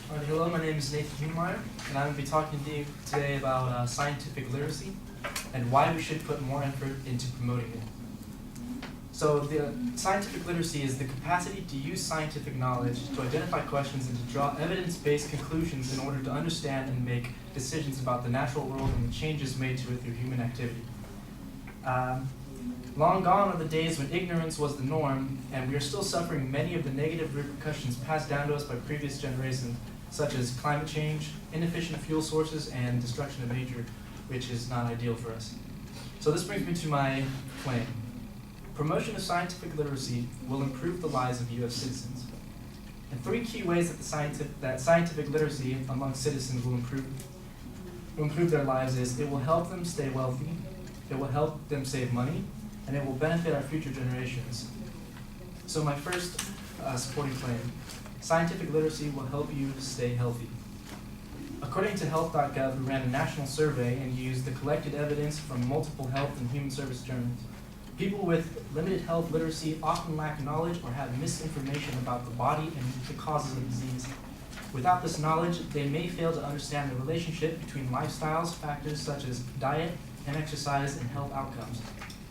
Hello, my name is Nathan Humeyer, and I'm going to be talking to you today about scientific literacy and why we should put more effort into promoting it. So the scientific literacy is the capacity to use scientific knowledge to identify questions and to draw evidence-based conclusions in order to understand and make decisions about the natural world and the changes made to it through human activity. Long gone are the days when ignorance was the norm, and we are still suffering many of the negative repercussions passed down to us by previous generations, such as climate change, inefficient fuel sources, and destruction of nature, which is not ideal for us. So this brings me to my claim. Promotion of scientific literacy will improve the lives of U.S. citizens. And three key ways that scientific literacy among citizens will improve their lives is it will help them stay wealthy, it will help them save money, and it will benefit our future generations. So my first supporting claim, scientific literacy will help you stay healthy. According to Health.gov, who ran a national survey and used the collected evidence from multiple health and human service journals, people with limited health literacy often lack knowledge or have misinformation about the body and the causes of disease. Without this knowledge, they may fail to understand the relationship between lifestyles, factors such as diet and exercise, and health outcomes.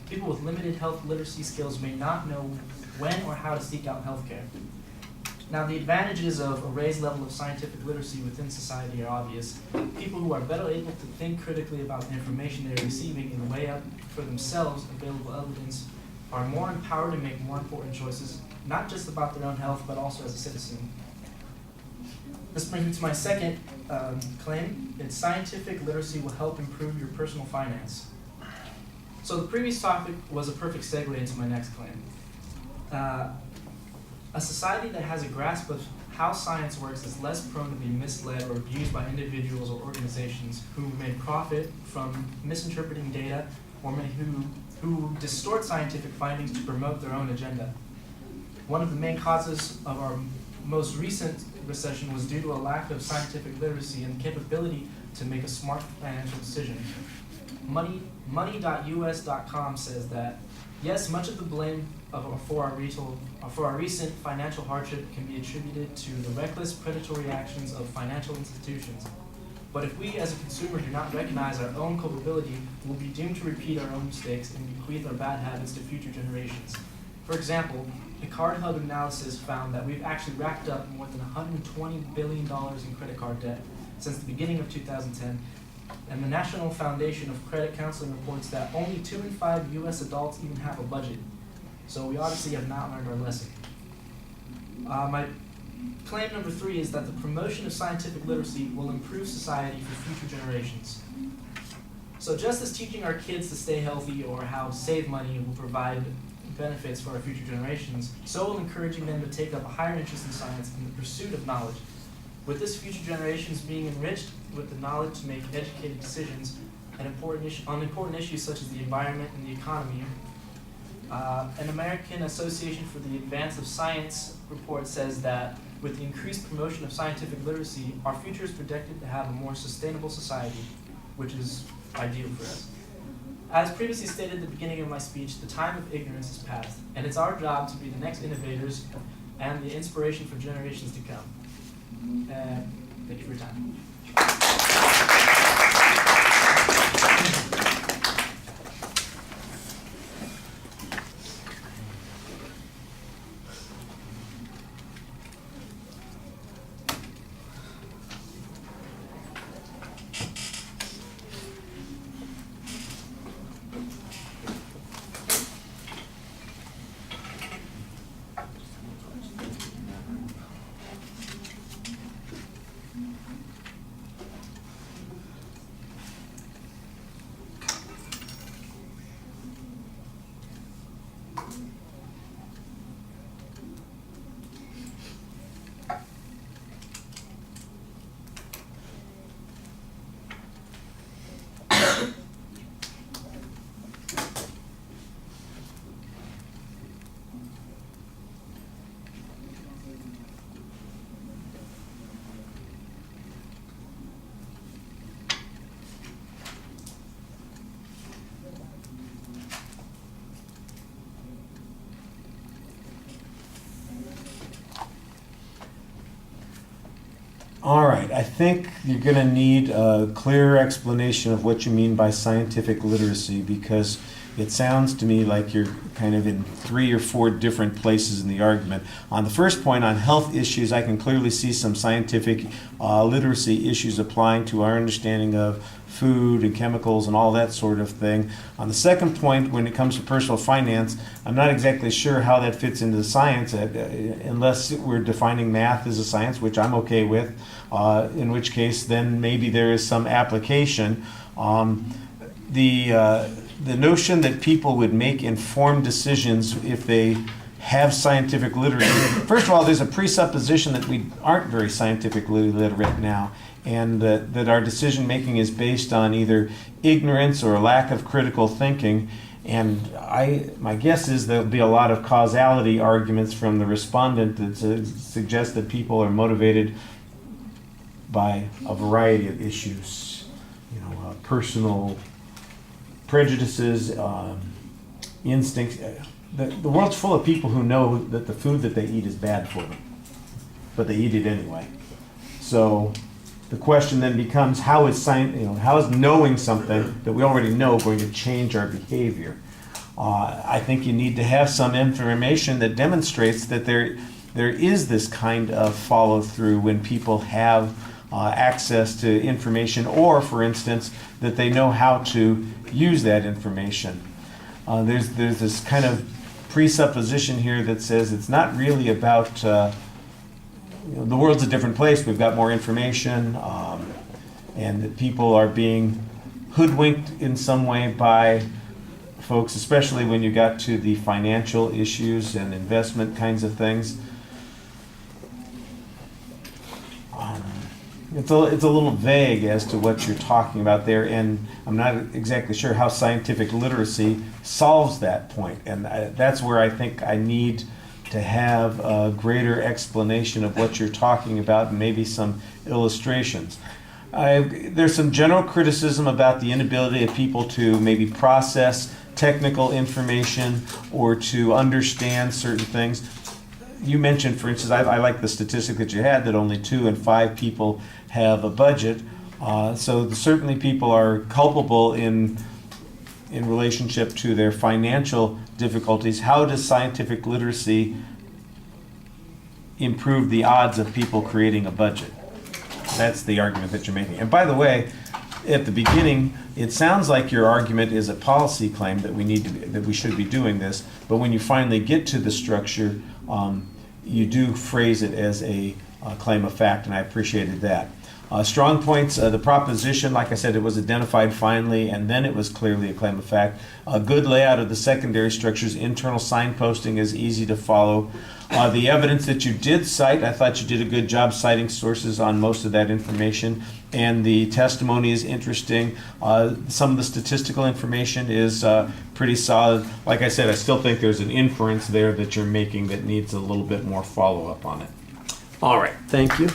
People with limited health literacy skills may not know when or how to seek out health care. Now, the advantages of a raised level of scientific literacy within society are obvious. People who are better able to think critically about the information they are receiving and weigh up for themselves available evidence are more empowered to make more important choices, not just about their own health, but also as a citizen. This brings me to my second claim, that scientific literacy will help improve your personal finance. So the previous topic was a perfect segue into my next claim. A society that has a grasp of how science works is less prone to be misled or abused by individuals or organizations who may profit from misinterpreting data or who distort scientific findings to promote their own agenda. One of the main causes of our most recent recession was due to a lack of scientific literacy and capability to make a smart financial decision. Money.us.com says that, yes, much of the blame for our recent financial hardship can be attributed to the reckless, predatory actions of financial institutions. But if we as a consumer do not recognize our own culpability, we'll be doomed to repeat our own mistakes and bequeath our bad habits to future generations. For example, the Card Hub analysis found that we've actually racked up more than $120 billion in credit card debt since the beginning of 2010, and the National Foundation of Credit Counseling reports that only 2 in 5 U.S. adults even have a budget. So we obviously have not learned our lesson. My claim number 3 is that the promotion of scientific literacy will improve society for future generations. So just as teaching our kids to stay healthy or how to save money will provide benefits for our future generations, so will encouraging them to take up a higher interest in science and the pursuit of knowledge. With this future generations being enriched with the knowledge to make educated decisions on important issues such as the environment and the economy, an American Association for the Advance of Science report says that with the increased promotion of scientific literacy, our future is projected to have a more sustainable society, which is ideal for us. As previously stated at the beginning of my speech, the time of ignorance is past, and it's our job to be the next innovators and the inspiration for generations to come. Thank you for your time. All right, I think you're going to need a clearer explanation of what you mean by scientific literacy, because it sounds to me like you're kind of in 3 or 4 different places in the argument. On the first point, on health issues, I can clearly see some scientific literacy issues applying to our understanding of food and chemicals and all that sort of thing. On the second point, when it comes to personal finance, I'm not exactly sure how that fits into the science, unless we're defining math as a science, which I'm okay with, in which case then maybe there is some application. The notion that people would make informed decisions if they have scientific literacy. First of all, there's a presupposition that we aren't very scientifically literate now, and that our decision making is based on either ignorance or a lack of critical thinking. And my guess is there'll be a lot of causality arguments from the respondent that suggest that people are motivated by a variety of issues, personal prejudices, instincts. The world's full of people who know that the food that they eat is bad for them, but they eat it anyway. So the question then becomes, how is knowing something that we already know going to change our behavior? I think you need to have some information that demonstrates that there is this kind of follow through when people have access to information, or, for instance, that they know how to use that information. There's this kind of presupposition here that says it's not really about the world's a different place. We've got more information, and that people are being hoodwinked in some way by folks, especially when you got to the financial issues and investment kinds of things. It's a little vague as to what you're talking about there, and I'm not exactly sure how scientific literacy solves that point. And that's where I think I need to have a greater explanation of what you're talking about, and maybe some illustrations. There's some general criticism about the inability of people to maybe process technical information or to understand certain things. You mentioned, for instance, I like the statistic that you had, that only 2 in 5 people have a budget. So certainly people are culpable in relationship to their financial difficulties. How does scientific literacy improve the odds of people creating a budget? That's the argument that you're making. And by the way, at the beginning, it sounds like your argument is a policy claim that we should be doing this. But when you finally get to the structure, you do phrase it as a claim of fact, and I appreciated that. Strong points, the proposition, like I said, it was identified finally, and then it was clearly a claim of fact. A good layout of the secondary structures, internal signposting is easy to follow. The evidence that you did cite, I thought you did a good job citing sources on most of that information, and the testimony is interesting. Some of the statistical information is pretty solid. Like I said, I still think there's an inference there that you're making that needs a little bit more follow-up on it. All right, thank you.